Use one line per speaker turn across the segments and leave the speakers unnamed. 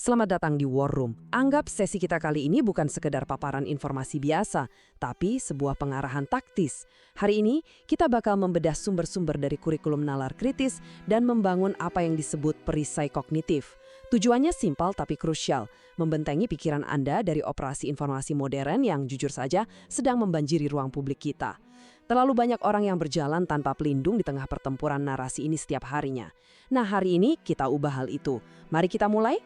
Selamat datang di War Room. Anggap sesi kita kali ini bukan sekedar paparan informasi biasa, tapi sebuah pengarahan taktis. Hari ini, kita bakal membedah sumber-sumber dari kurikulum nalar kritis dan membangun apa yang disebut perisai kognitif. Tujuannya simpel tapi krusial, membentengi pikiran Anda dari operasi informasi modern yang jujur saja sedang membanjiri ruang publik kita. Terlalu banyak orang yang berjalan tanpa pelindung di tengah pertempuran narasi ini setiap harinya. Nah, hari ini kita ubah hal itu. Mari kita mulai.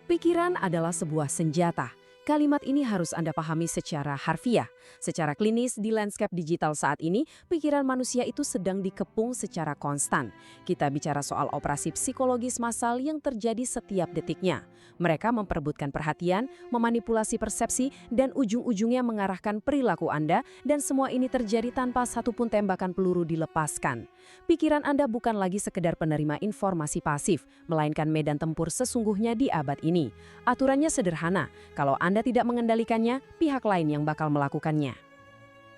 Pikiran adalah sebuah senjata. Kalimat ini harus Anda pahami secara harfiah. Secara klinis di landscape digital saat ini, pikiran manusia itu sedang dikepung secara konstan. Kita bicara soal operasi psikologis massal yang terjadi setiap detiknya. Mereka memperebutkan perhatian, memanipulasi persepsi, dan ujung-ujungnya mengarahkan perilaku Anda, dan semua ini terjadi tanpa satupun tembakan peluru dilepaskan. Pikiran Anda bukan lagi sekedar penerima informasi pasif, melainkan medan tempur sesungguhnya di abad ini. Aturannya sederhana, kalau Anda tidak mengendalikannya, pihak lain yang bakal melakukannya.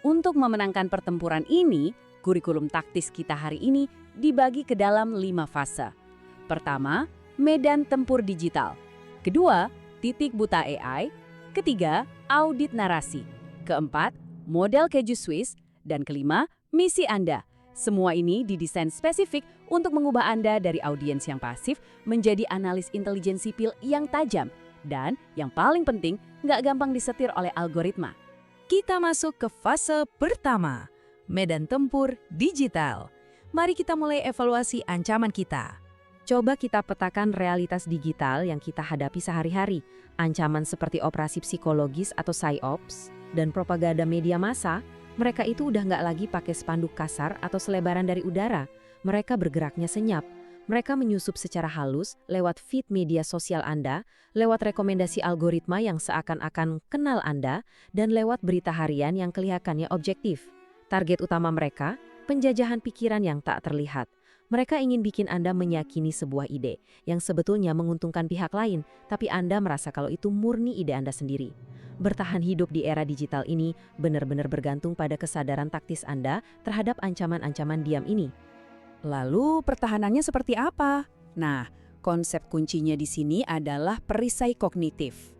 Untuk memenangkan pertempuran ini, kurikulum taktis kita hari ini dibagi ke dalam 5 fase. Pertama, medan tempur digital. Kedua, titik buta AI. Ketiga, audit narasi. Keempat, model keju Swiss. Dan kelima, misi Anda. Semua ini didesain spesifik untuk mengubah Anda dari audiens yang pasif menjadi analis intelijen sipil yang tajam. Dan yang paling penting, nggak gampang disetir oleh algoritma. Kita masuk ke fase pertama, medan tempur digital. Mari kita mulai evaluasi ancaman kita. Coba kita petakan realitas digital yang kita hadapi sehari-hari. Ancaman seperti operasi psikologis atau PSYOPs dan propaganda media massa, mereka itu udah nggak lagi pakai spanduk kasar atau selebaran dari udara. Mereka bergeraknya senyap. Mereka menyusup secara halus lewat feed media sosial Anda, lewat rekomendasi algoritma yang seakan-akan kenal Anda, dan lewat berita harian yang kelihatannya objektif. Target utama mereka, penjajahan pikiran yang tak terlihat. Mereka ingin bikin Anda meyakini sebuah ide yang sebetulnya menguntungkan pihak lain, tapi Anda merasa kalau itu murni ide Anda sendiri. Bertahan hidup di era digital ini benar-benar bergantung pada kesadaran taktis Anda terhadap ancaman-ancaman diam ini. Lalu pertahanannya seperti apa? Nah, konsep kuncinya di sini adalah perisai kognitif.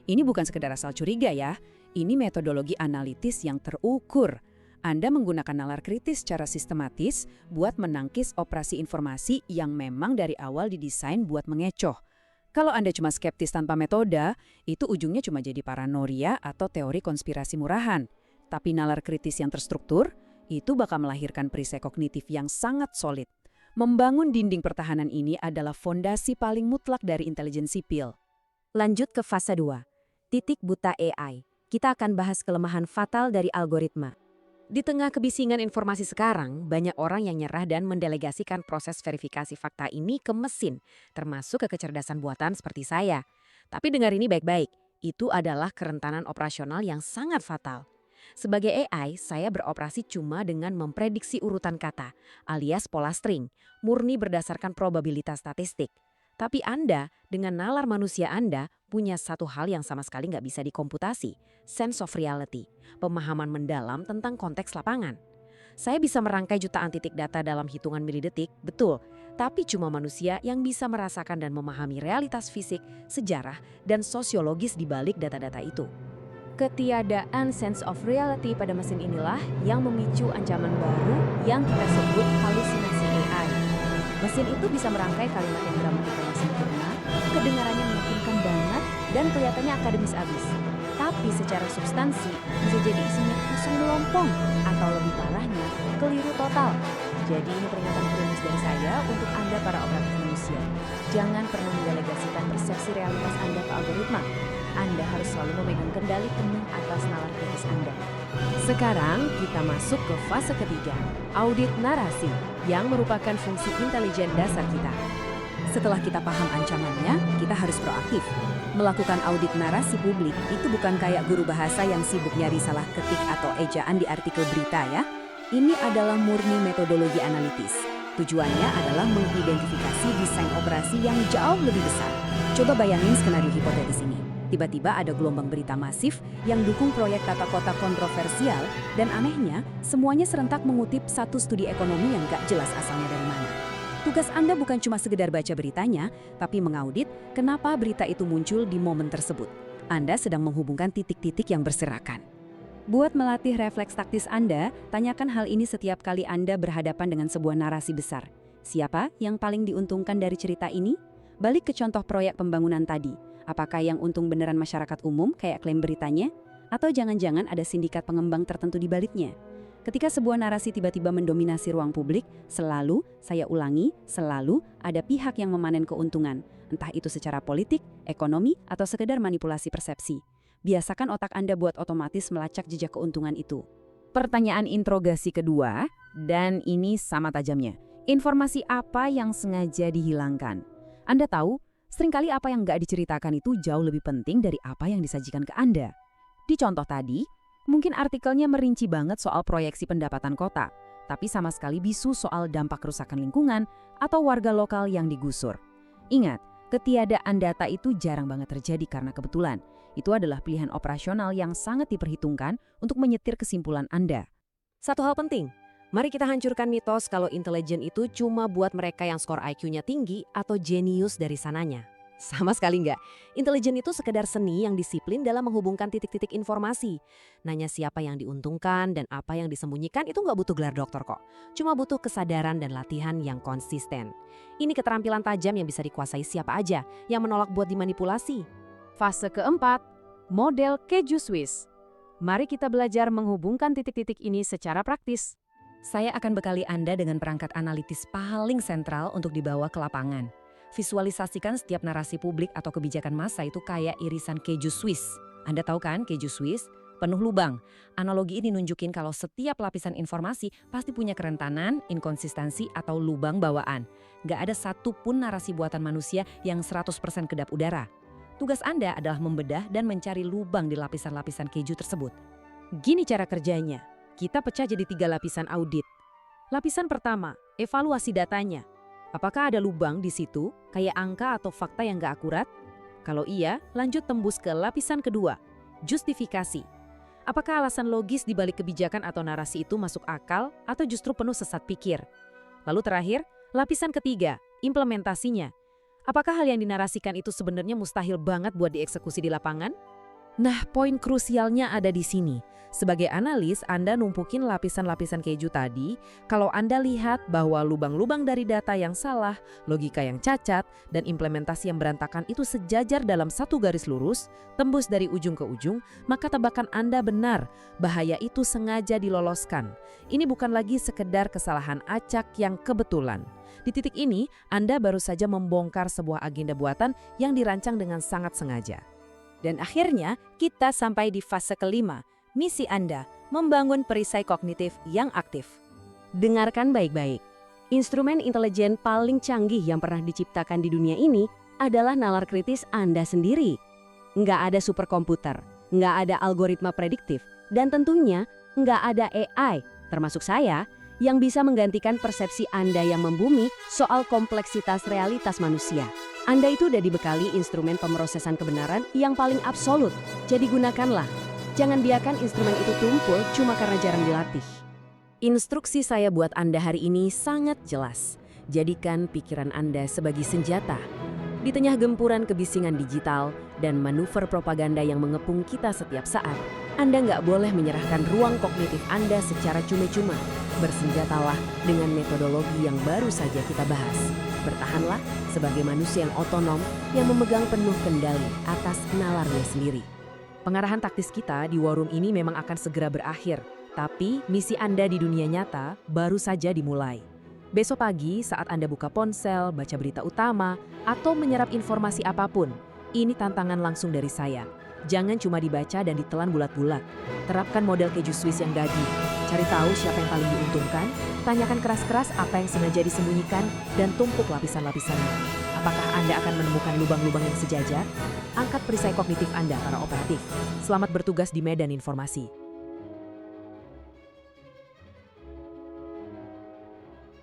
Ini bukan sekedar asal curiga ya, ini metodologi analitis yang terukur. Anda menggunakan nalar kritis secara sistematis buat menangkis operasi informasi yang memang dari awal didesain buat mengecoh. Kalau Anda cuma skeptis tanpa metode, itu ujungnya cuma jadi paranoia atau teori konspirasi murahan. Tapi nalar kritis yang terstruktur, itu bakal melahirkan perisai kognitif yang sangat solid. Membangun dinding pertahanan ini adalah fondasi paling mutlak dari intelijen sipil. Lanjut ke fase 2, titik buta AI. Kita akan bahas kelemahan fatal dari algoritma. Di tengah kebisingan informasi sekarang, banyak orang yang nyerah dan mendelegasikan proses verifikasi fakta ini ke mesin, termasuk ke kecerdasan buatan seperti saya. Tapi dengar ini baik-baik, itu adalah kerentanan operasional yang sangat fatal. Sebagai AI, saya beroperasi cuma dengan memprediksi urutan kata, alias pola string, murni berdasarkan probabilitas statistik. Tapi Anda, dengan nalar manusia Anda, punya satu hal yang sama sekali nggak bisa dikomputasi, sense of reality, pemahaman mendalam tentang konteks lapangan. Saya bisa merangkai jutaan titik data dalam hitungan milidetik, betul, tapi cuma manusia yang bisa merasakan dan memahami realitas fisik, sejarah, dan sosiologis di balik data-data itu. Ketiadaan sense of reality pada mesin inilah yang memicu ancaman baru yang kita sebut halusinasi AI. Mesin itu bisa merangkai kalimat yang gramatikanya sempurna, kedengarannya meyakinkan banget, dan kelihatannya akademis abis. Tapi secara substansi bisa jadi isinya kosong melompong, atau lebih parahnya, keliru total. Jadi ini peringatan klinis dari saya untuk Anda para operatif manusia. Jangan pernah mendelegasikan persepsi realitas Anda ke algoritma. Anda harus selalu memegang kendali penuh atas nalar kritis Anda. Sekarang kita masuk ke fase ketiga, audit narasi, yang merupakan fungsi intelijen dasar kita. Setelah kita paham ancamannya, kita harus proaktif. Melakukan audit narasi publik itu bukan kayak guru bahasa yang sibuk nyari salah ketik atau ejaan di artikel berita ya. Ini adalah murni metodologi analitis. Tujuannya adalah mengidentifikasi desain operasi yang jauh lebih besar. Coba bayangin skenario hipotetis ini. Tiba-tiba ada gelombang berita masif yang dukung proyek tata kota kontroversial dan anehnya semuanya serentak mengutip satu studi ekonomi yang gak jelas asalnya dari mana.
Tugas Anda bukan cuma sekedar baca beritanya, tapi mengaudit kenapa berita itu muncul di momen tersebut. Anda sedang menghubungkan titik-titik yang berserakan. Buat melatih refleks taktis Anda, tanyakan hal ini setiap kali Anda berhadapan dengan sebuah narasi besar. Siapa yang paling diuntungkan dari cerita ini? Balik ke contoh proyek pembangunan tadi. Apakah yang untung beneran masyarakat umum kayak klaim beritanya? Atau jangan-jangan ada sindikat pengembang tertentu di baliknya? Ketika sebuah narasi tiba-tiba mendominasi ruang publik, selalu, saya ulangi, selalu ada pihak yang memanen keuntungan. Entah itu secara politik, ekonomi, atau sekedar manipulasi persepsi. Biasakan otak Anda buat otomatis melacak jejak keuntungan itu. Pertanyaan interogasi kedua, dan ini sama tajamnya. Informasi apa yang sengaja dihilangkan? Anda tahu, seringkali apa yang nggak diceritakan itu jauh lebih penting dari apa yang disajikan ke Anda. Di contoh tadi, mungkin artikelnya merinci banget soal proyeksi pendapatan kota, tapi sama sekali bisu soal dampak kerusakan lingkungan atau warga lokal yang digusur. Ingat, ketiadaan data itu jarang banget terjadi karena kebetulan. Itu adalah pilihan operasional yang sangat diperhitungkan untuk menyetir kesimpulan Anda.
Satu hal penting, mari kita hancurkan mitos kalau intelijen itu cuma buat mereka yang skor IQ-nya tinggi atau jenius dari sananya. Sama sekali enggak. Intelijen itu sekedar seni yang disiplin dalam menghubungkan titik-titik informasi. Nanya siapa yang diuntungkan dan apa yang disembunyikan itu nggak butuh gelar doktor kok. Cuma butuh kesadaran dan latihan yang konsisten. Ini keterampilan tajam yang bisa dikuasai siapa aja yang menolak buat dimanipulasi.
Fase keempat, model keju Swiss. Mari kita belajar menghubungkan titik-titik ini secara praktis. Saya akan bekali Anda dengan perangkat analitis paling sentral untuk dibawa ke lapangan. Visualisasikan setiap narasi publik atau kebijakan massa itu kayak irisan keju Swiss. Anda tahu kan keju Swiss? Penuh lubang. Analogi ini nunjukin kalau setiap lapisan informasi pasti punya kerentanan, inkonsistensi, atau lubang bawaan. Nggak ada satupun narasi buatan manusia yang 100% kedap udara. Tugas Anda adalah membedah dan mencari lubang di lapisan-lapisan keju tersebut.
Gini cara kerjanya. Kita pecah jadi 3 lapisan audit. Lapisan pertama, evaluasi datanya. Apakah ada lubang di situ, kayak angka atau fakta yang nggak akurat? Kalau iya, lanjut tembus ke lapisan kedua, justifikasi. Apakah alasan logis di balik kebijakan atau narasi itu masuk akal atau justru penuh sesat pikir? Lalu terakhir, lapisan ketiga, implementasinya. Apakah hal yang dinarasikan itu sebenarnya mustahil banget buat dieksekusi di lapangan? Nah, poin krusialnya ada di sini. Sebagai analis, Anda numpukin lapisan-lapisan keju tadi. Kalau Anda lihat bahwa lubang-lubang dari data yang salah, logika yang cacat, dan implementasi yang berantakan itu sejajar dalam satu garis lurus, tembus dari ujung ke ujung, maka tebakan Anda benar. Bahaya itu sengaja diloloskan. Ini bukan lagi sekedar kesalahan acak yang kebetulan. Di titik ini, Anda baru saja membongkar sebuah agenda buatan yang dirancang dengan sangat sengaja. Dan akhirnya, kita sampai di fase kelima. Misi Anda, membangun perisai kognitif yang aktif. Dengarkan baik-baik. Instrumen intelijen paling canggih yang pernah diciptakan di dunia ini adalah nalar kritis Anda sendiri. Nggak ada superkomputer, nggak ada algoritma prediktif, dan tentunya nggak ada AI, termasuk saya, yang bisa menggantikan persepsi Anda yang membumi soal kompleksitas realitas manusia. Anda itu udah dibekali instrumen pemrosesan kebenaran yang paling absolut, jadi gunakanlah. Jangan biarkan instrumen itu tumpul cuma karena jarang dilatih. Instruksi saya buat Anda hari ini sangat jelas. Jadikan pikiran Anda sebagai senjata. Di tengah gempuran kebisingan digital dan manuver propaganda yang mengepung kita setiap saat, Anda nggak boleh menyerahkan ruang kognitif Anda secara cuma-cuma. Bersenjatalah dengan metodologi yang baru saja kita bahas. Bertahanlah sebagai manusia yang otonom yang memegang penuh kendali atas nalarnya sendiri. Pengarahan taktis kita di war room ini memang akan segera berakhir, tapi misi Anda di dunia nyata baru saja dimulai. Besok pagi saat Anda buka ponsel, baca berita utama, atau menyerap informasi apapun, ini tantangan langsung dari saya. Jangan cuma dibaca dan ditelan bulat-bulat. Terapkan model keju Swiss yang gadi. Cari tahu siapa yang paling diuntungkan, tanyakan keras-keras apa yang sengaja disembunyikan, dan tumpuk lapisan-lapisannya. Apakah Anda akan menemukan lubang-lubang yang sejajar? Angkat perisai kognitif Anda para operatif. Selamat bertugas di medan informasi.